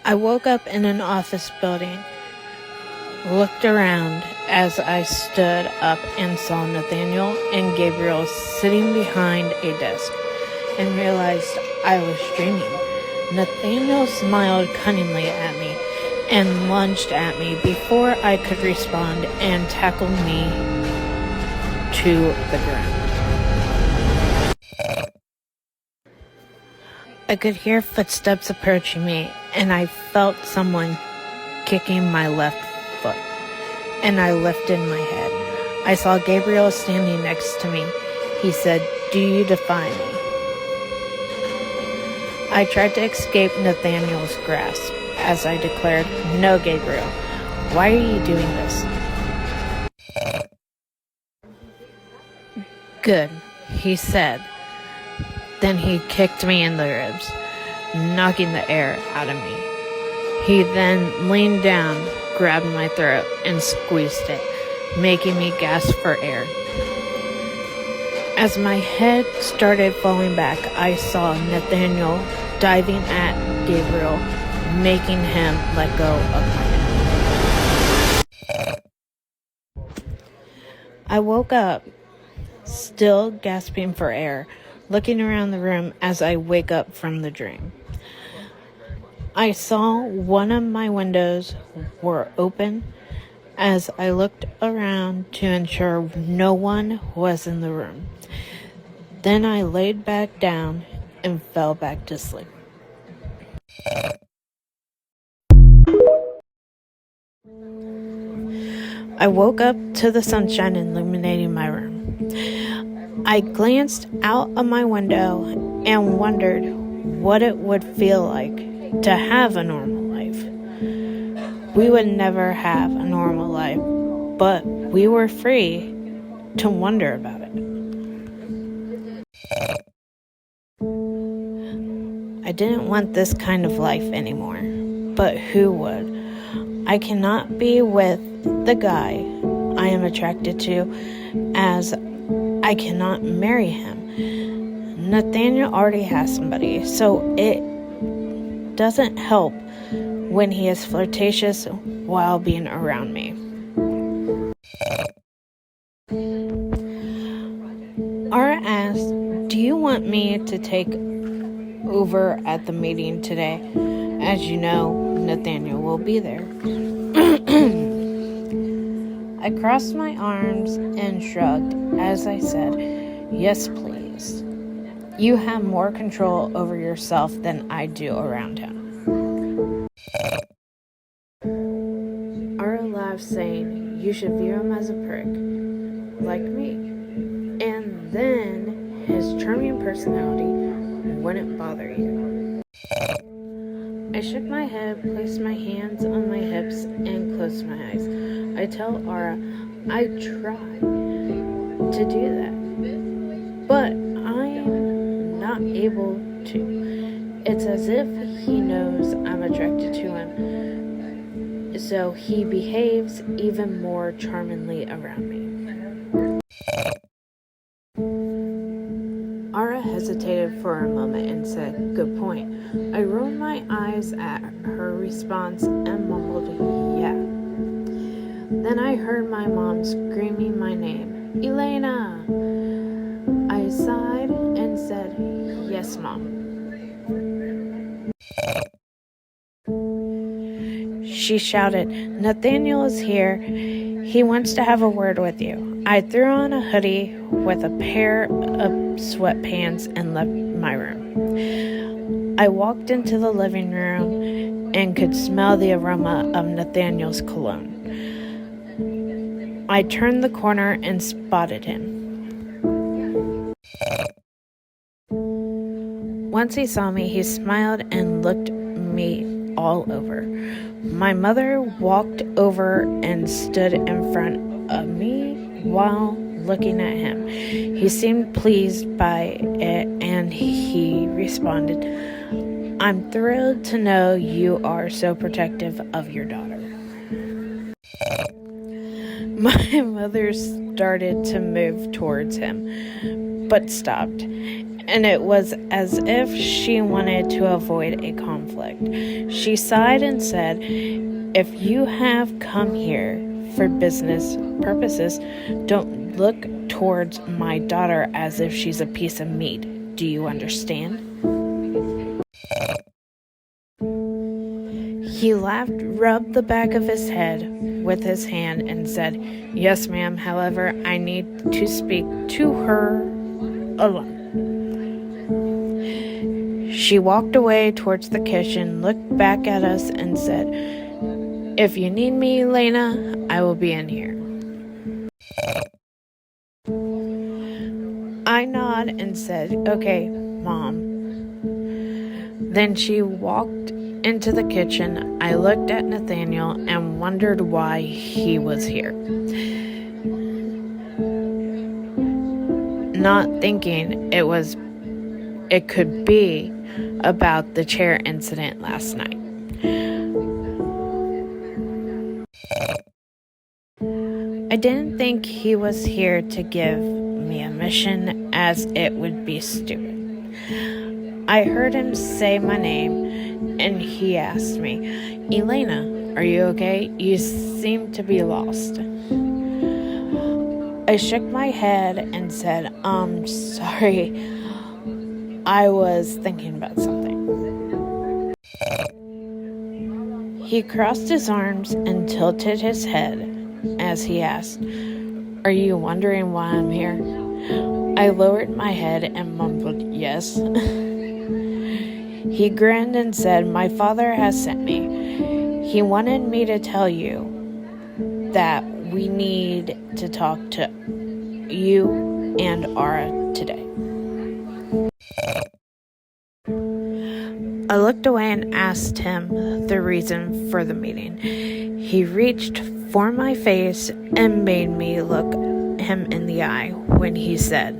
I woke up in an office building, looked around as I stood up and saw Nathaniel and Gabriel sitting behind a desk and realized I was dreaming. Nathaniel smiled cunningly at me and lunged at me before I could respond and tackled me to the ground. I could hear footsteps approaching me, and I felt someone kicking my left foot, and I lifted my head. I saw Gabriel standing next to me. He said, "Do you defy me?" I tried to escape Nathaniel's grasp as I declared, "No, Gabriel. Why are you doing this?" "Good," he said. Then he kicked me in the ribs, knocking the air out of me. He then leaned down, grabbed my throat, and squeezed it, making me gasp for air. As my head started falling back, I saw Nathaniel diving at Gabriel, making him let go of my neck. I woke up, still gasping for air, looking around the room as I wake up from the dream. I saw one of my windows were open as I looked around to ensure no one was in the room. Then I laid back down and fell back to sleep. I woke up to the sunshine illuminating my room. I glanced out of my window and wondered what it would feel like to have a normal life. We would never have a normal life, but we were free to wonder about it. I didn't want this kind of life anymore, but who would? I cannot be with the guy I am attracted to, as I cannot marry him. Nathaniel already has somebody, so it doesn't help when he is flirtatious while being around me. Ara asked, "Do you want me to take over at the meeting today? As you know, Nathaniel will be there." I crossed my arms and shrugged as I said, "Yes, please. You have more control over yourself than I do around him." Ara laughed, saying, "You should view him as a prick, like me. And then his charming personality wouldn't bother you." I shook my head, placed my hands on my hips, and closed my eyes. I tell Ara I try to do that, but I'm not able to. It's as if he knows I'm attracted to him, so he behaves even more charmingly around me. Ara hesitated for a moment and said, "Good point." I rolled my eyes at her response and mumbled, "Yeah." Then I heard my mom screaming my name, "Elena!" I sighed and said, "Yes, Mom." She shouted, "Nathaniel is here. He wants to have a word with you." I threw on a hoodie with a pair of sweatpants and left my room. I walked into the living room and could smell the aroma of Nathaniel's cologne. I turned the corner and spotted him. Once he saw me, he smiled and looked me all over. My mother walked over and stood in front of me while looking at him. He seemed pleased by it, and he responded, "I'm thrilled to know you are so protective of your daughter." My mother started to move towards him, but stopped, and it was as if she wanted to avoid a conflict. She sighed and said, "If you have come here for business purposes, don't look towards my daughter as if she's a piece of meat. Do you understand?" He laughed, rubbed the back of his head with his hand, and said, "Yes, ma'am. However, I need to speak to her alone." She walked away towards the kitchen, looked back at us, and said, "If you need me, Elena, I will be in here." I nodded and said, "Okay, Mom." Then she walked into the kitchen. I looked at Nathaniel and wondered why he was here. Not thinking it could be about the chair incident last night. I didn't think he was here to give me a mission, as it would be stupid. I heard him say my name, and he asked me, "Elena, are you okay? You seem to be lost." I shook my head and said, "Sorry, I was thinking about something." He crossed his arms and tilted his head as he asked, "Are you wondering why I'm here?" I lowered my head and mumbled, "Yes." He grinned and said, "My father has sent me. He wanted me to tell you that we need to talk to you and Ara today." I looked away and asked him the reason for the meeting. He reached for my face and made me look him in the eye when he said,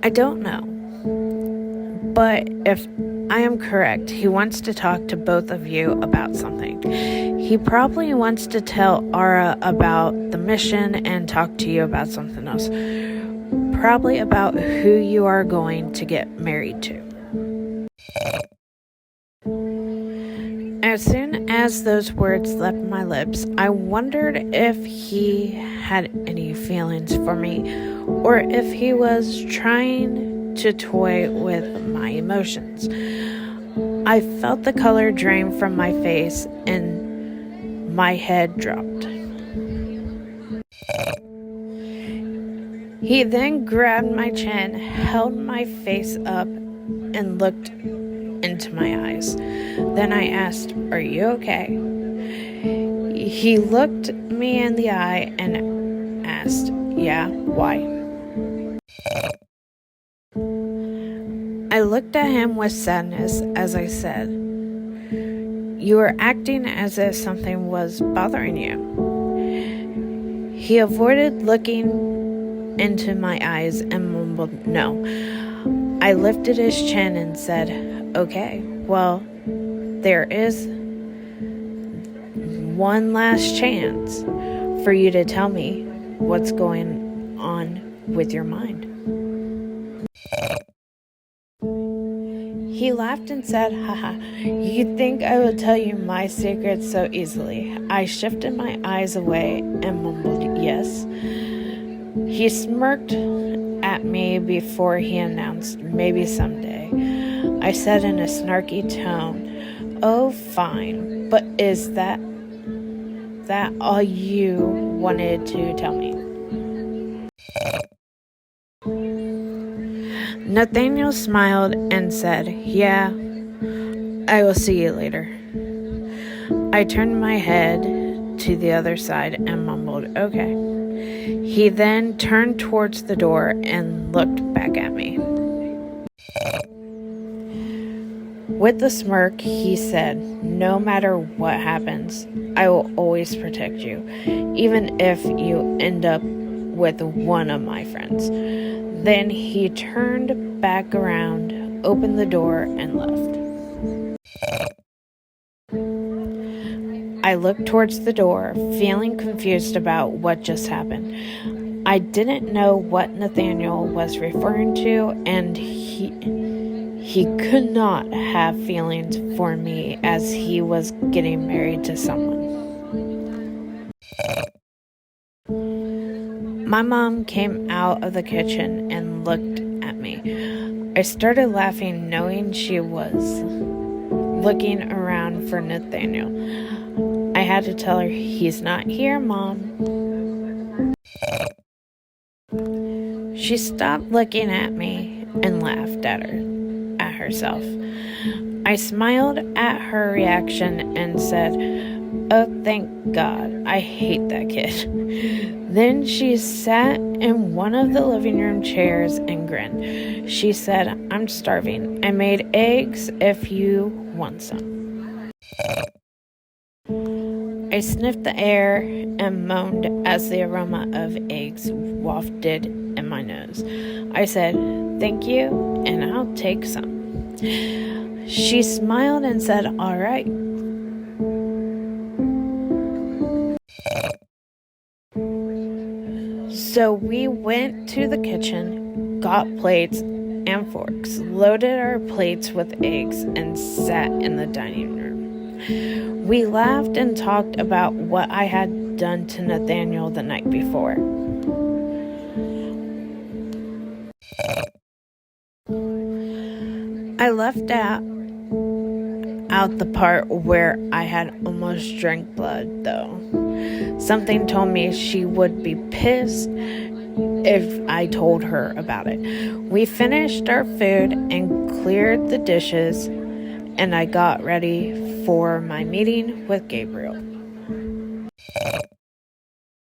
"I don't know, but if I am correct, he wants to talk to both of you about something. He probably wants to tell Ara about the mission and talk to you about something else. Probably about who you are going to get married to." As soon as those words left my lips, I wondered if he had any feelings for me, or if he was trying to toy with my emotions. I felt the color drain from my face and my head dropped. He then grabbed my chin, held my face up, and looked into my eyes. Then I asked, "Are you okay?" He looked me in the eye and asked, "Yeah, why?" I looked at him with sadness as I said, "You are acting as if something was bothering you." He avoided looking into my eyes and mumbled, "No." I lifted his chin and said, "Okay, well, there is one last chance for you to tell me what's going on with your mind." He laughed and said, "Haha, you think I would tell you my secrets so easily?" I shifted my eyes away and mumbled, "Yes." He smirked at me before he announced, "Maybe someday." I said in a snarky tone, "Oh, fine, but is that all you wanted to tell me?" Nathaniel smiled and said, "Yeah, I will see you later." I turned my head to the other side and mumbled, "Okay." He then turned towards the door and looked back at me. With a smirk, he said, "No matter what happens, I will always protect you, even if you end up with one of my friends." Then he turned back around, opened the door, and left. I looked towards the door, feeling confused about what just happened. I didn't know what Nathaniel was referring to, and he could not have feelings for me as he was getting married to someone. My mom came out of the kitchen and looked at me. I started laughing, knowing she was looking around for Nathaniel. I had to tell her, "He's not here, Mom." She stopped looking at me and laughed at herself. I smiled at her reaction and said, "Oh, thank God, I hate that kid." Then she sat in one of the living room chairs and grinned. She said, "I'm starving. I made eggs if you want some." I sniffed the air and moaned as the aroma of eggs wafted in my nose. I said, "Thank you, and I'll take some." She smiled and said, "All right." So we went to the kitchen, got plates and forks, loaded our plates with eggs, and sat in the dining room. We laughed and talked about what I had done to Nathaniel the night before. I left out the part where I had almost drank blood, though. Something told me she would be pissed if I told her about it. We finished our food and cleared the dishes, and I got ready for my meeting with Gabriel.